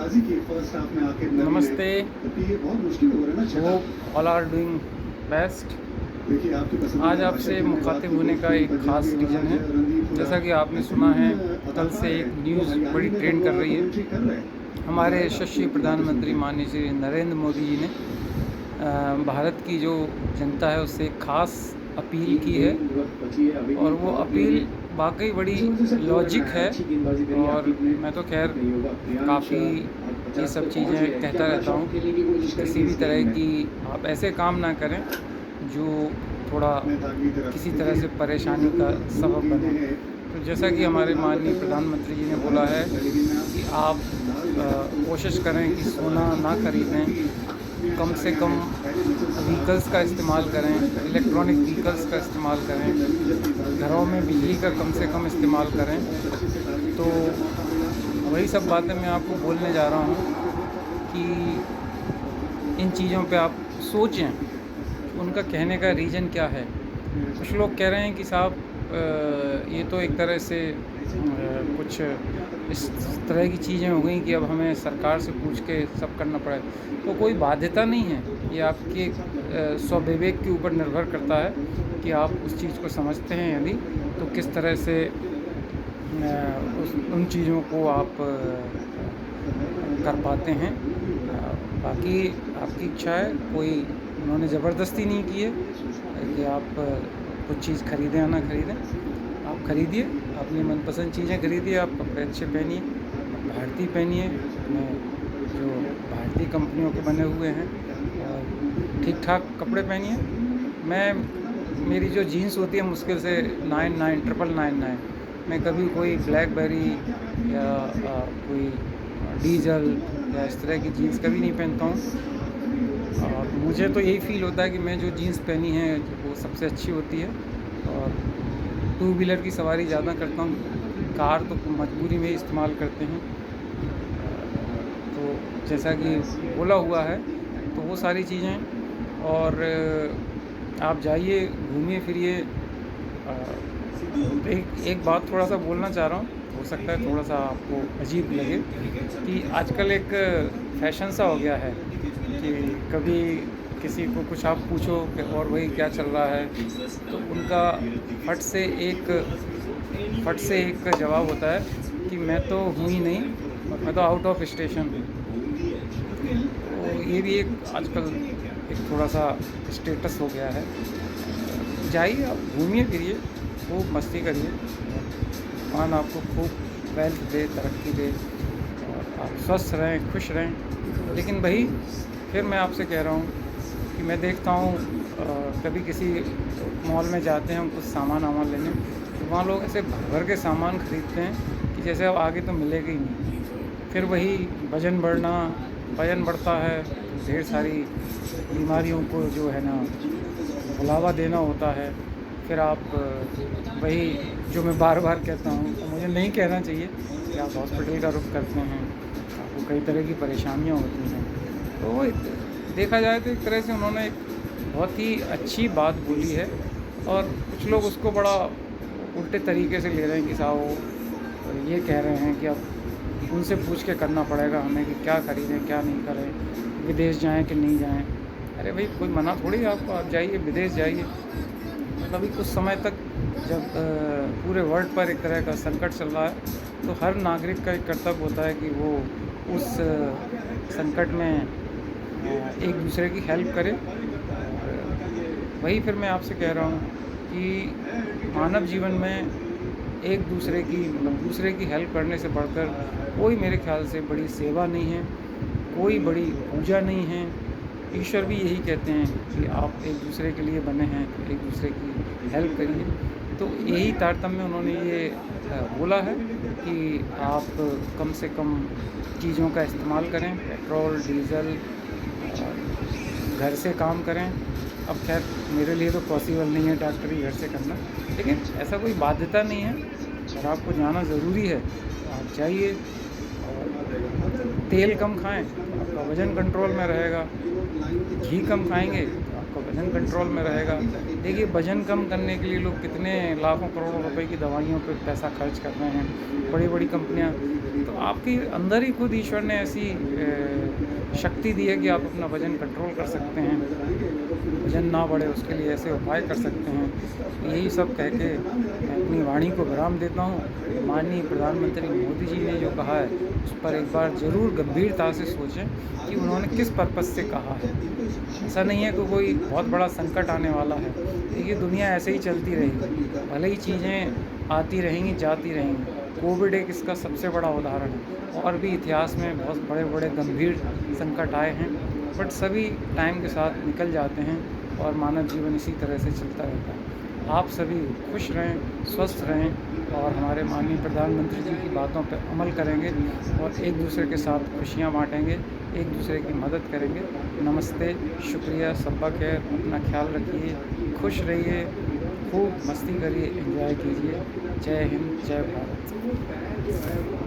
नमस्ते। Hope all are doing best. आज आपसे मुखातिब होने का एक ख़ास रीज़न है। जैसा कि आपने सुना है, कल से एक न्यूज़ बड़ी ट्रेंड कर रही है। हमारे यशस्वी प्रधानमंत्री माननीय श्री नरेंद्र मोदी जी ने भारत की जो जनता है उससे एक ख़ास अपील की है, और वो अपील वाकई बड़ी लॉजिक है। और मैं तो खैर काफ़ी ये सब चीज़ें कहता रहता हूँ, किसी भी तरह की आप ऐसे काम ना करें जो थोड़ा किसी तरह से परेशानी का सबब बने। तो जैसा कि हमारे माननीय प्रधानमंत्री जी ने बोला है कि आप कोशिश करें कि सोना ना खरीदें, कम से कम व्हीकल्स का इस्तेमाल करें, इलेक्ट्रॉनिक व्हीकल्स का इस्तेमाल करें, घरों में बिजली का कम से कम इस्तेमाल करें। तो वही सब बातें मैं आपको बोलने जा रहा हूँ कि इन चीज़ों पे आप सोचें, उनका कहने का रीज़न क्या है। कुछ लोग कह रहे हैं कि साहब ये तो एक तरह से कुछ इस तरह की चीज़ें हो गई कि अब हमें सरकार से पूछ के सब करना पड़े। तो कोई बाध्यता नहीं है, ये आपके स्वविवेक के ऊपर निर्भर करता है कि आप उस चीज़ को समझते हैं यदि, तो किस तरह से उन चीज़ों को आप कर पाते हैं। बाकी आपकी इच्छा है, कोई उन्होंने ज़बरदस्ती नहीं की है कि आप कुछ चीज़ ख़रीदें या ना ख़रीदें। आप ख़रीदिए, अपनी मनपसंद चीज़ें ख़रीदिए, आप कपड़े अच्छे पहनिए, भारतीय पहनिए, जो भारतीय कंपनियों के बने हुए हैं, और ठीक ठाक कपड़े पहनिए। मेरी जो जीन्स होती है मुश्किल से 99999, मैं कभी कोई ब्लैकबेरी या कोई डीजल या इस तरह की जीन्स कभी नहीं पहनता हूँ। और मुझे तो यही फ़ील होता है कि मैं जो जीन्स पहनी है वो सबसे अच्छी होती है। और टू व्हीलर की सवारी ज़्यादा करता हूँ, कार तो मजबूरी में इस्तेमाल करते हैं। तो जैसा कि बोला हुआ है, तो वो सारी चीज़ें। और आप जाइए, घूमिए फिरिए। एक बात थोड़ा सा बोलना चाह रहा हूँ, हो सकता है थोड़ा सा आपको अजीब लगे, कि आजकल एक फैशन सा हो गया है कि कभी किसी को कुछ आप पूछो कि और वही क्या चल रहा है, तो उनका फट से एक जवाब होता है कि मैं तो हूँ ही नहीं, मैं तो आउट ऑफ स्टेशन हूँ। तो ये भी एक आजकल एक थोड़ा सा स्टेटस हो गया है। जाइए, आप घूमिए फिरिए, खूब मस्ती करिए, भगवान आपको खूब वेल्थ दे, तरक्की दे, और आप स्वस्थ रहें, खुश रहें। लेकिन भाई फिर मैं आपसे कह रहा हूँ कि मैं देखता हूँ कभी किसी मॉल में जाते हैं हम कुछ सामान लेने, तो वहाँ लोग ऐसे भर भर के सामान ख़रीदते हैं कि जैसे अब आगे तो मिलेगा ही नहीं। फिर वही वज़न बढ़ता है, ढेर सारी बीमारियों को जो है ना बुलावा देना होता है। फिर आप वही जो मैं बार बार कहता हूँ, तो मुझे नहीं कहना चाहिए, कि आप हॉस्पिटल का रुख करते हैं, आपको कई तरह की परेशानियाँ होती हैं। तो देखा जाए तो एक तरह से उन्होंने एक बहुत ही अच्छी बात बोली है, और कुछ लोग उसको बड़ा उल्टे तरीके से ले रहे हैं कि साहब वो ये कह रहे हैं कि अब उनसे पूछ के करना पड़ेगा हमें कि क्या ख़रीदें क्या नहीं करें, विदेश जाएं कि नहीं जाएं। अरे भाई, कोई मना थोड़ी है आपको, आप जाइए, विदेश जाइए। कभी कुछ समय तक जब पूरे वर्ल्ड पर एक तरह का संकट चल रहा है, तो हर नागरिक का एक कर्तव्य होता है कि वो उस संकट में एक दूसरे की हेल्प करे। और वही फिर मैं आपसे कह रहा हूँ कि मानव जीवन में एक दूसरे की दूसरे की हेल्प करने से बढ़कर कोई मेरे ख्याल से बड़ी सेवा नहीं है, कोई बड़ी पूजा नहीं है। ईश्वर भी यही कहते हैं कि आप एक दूसरे के लिए बने हैं, तो एक दूसरे की हेल्प करिए। तो यही तारतम्य उन्होंने ये बोला है कि आप कम से कम चीज़ों का इस्तेमाल करें, पेट्रोल, डीज़ल, घर से काम करें। अब खैर मेरे लिए तो पॉसिबल नहीं है डॉक्टरी घर से करना, लेकिन ऐसा कोई बाध्यता नहीं है। अगर आपको जाना ज़रूरी है तो आप जाइए, और तेल कम खाएं तो आपका वज़न कंट्रोल में रहेगा, घी कम खाएंगे तो आपका आपका वज़न कंट्रोल में रहेगा। देखिए वज़न कम करने के लिए लोग कितने लाखों करोड़ों रुपए की दवाइयों पे पैसा खर्च कर रहे हैं, बड़ी-बड़ी कंपनियाँ। तो आपके अंदर ही खुद ईश्वर ने ऐसी शक्ति दी है कि आप अपना वज़न कंट्रोल कर सकते हैं, वज़न ना बढ़े उसके लिए ऐसे उपाय कर सकते हैं। यही सब कह के मैं अपनी वाणी को विराम देता हूँ। माननीय प्रधानमंत्री मोदी जी ने जो कहा है, उस पर एक बार ज़रूर गंभीरता से सोचें कि उन्होंने किस पर्पज़ से कहा है। ऐसा नहीं है कि कोई बहुत बड़ा संकट आने वाला है। देखिए दुनिया ऐसे ही चलती रहेगी, भले ही चीज़ें आती रहेंगी, जाती रहेंगी। कोविड एक इसका सबसे बड़ा उदाहरण है और भी इतिहास में बहुत बड़े-बड़े गंभीर संकट आए हैं, बट सभी टाइम के साथ निकल जाते हैं और मानव जीवन इसी तरह से चलता रहता है। आप सभी खुश रहें, स्वस्थ रहें और हमारे माननीय प्रधानमंत्री जी की बातों पर अमल करेंगे और एक दूसरे के साथ खुशियाँ बाँटेंगे, एक दूसरे की मदद करेंगे। नमस्ते, शुक्रिया, सब्बा खैर, अपना ख्याल रखिए, खुश रहिए, खूब मस्ती करिए, एंजॉय कीजिए। जय हिंद, जय भारत।